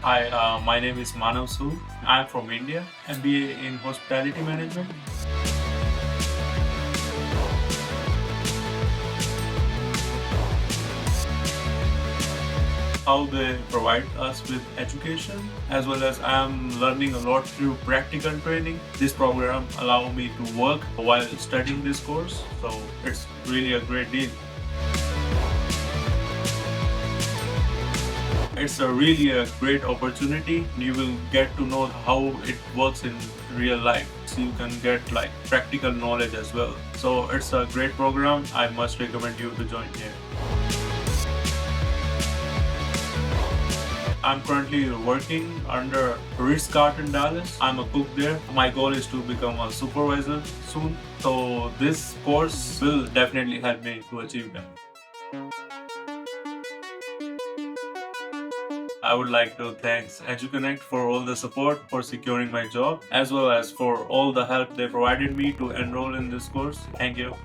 Hi, my name is Manav Sood. I'm from India, MBA in Hospitality Management. How they provide us with education, as well as I'm learning a lot through practical training. This program allow me to work while studying this course, so it's really a great deal. It's a really a great opportunity. You will get to know how it works in real life. So you can get like practical knowledge as well. So it's a great program. I must recommend you to join here. I'm currently working under Ritz Carlton Dallas. I'm a cook there. My goal is to become a supervisor soon. So this course will definitely help me to achieve that. I would like to thank EduConnect for all the support for securing my job, as well as for all the help they provided me to enroll in this course. Thank you.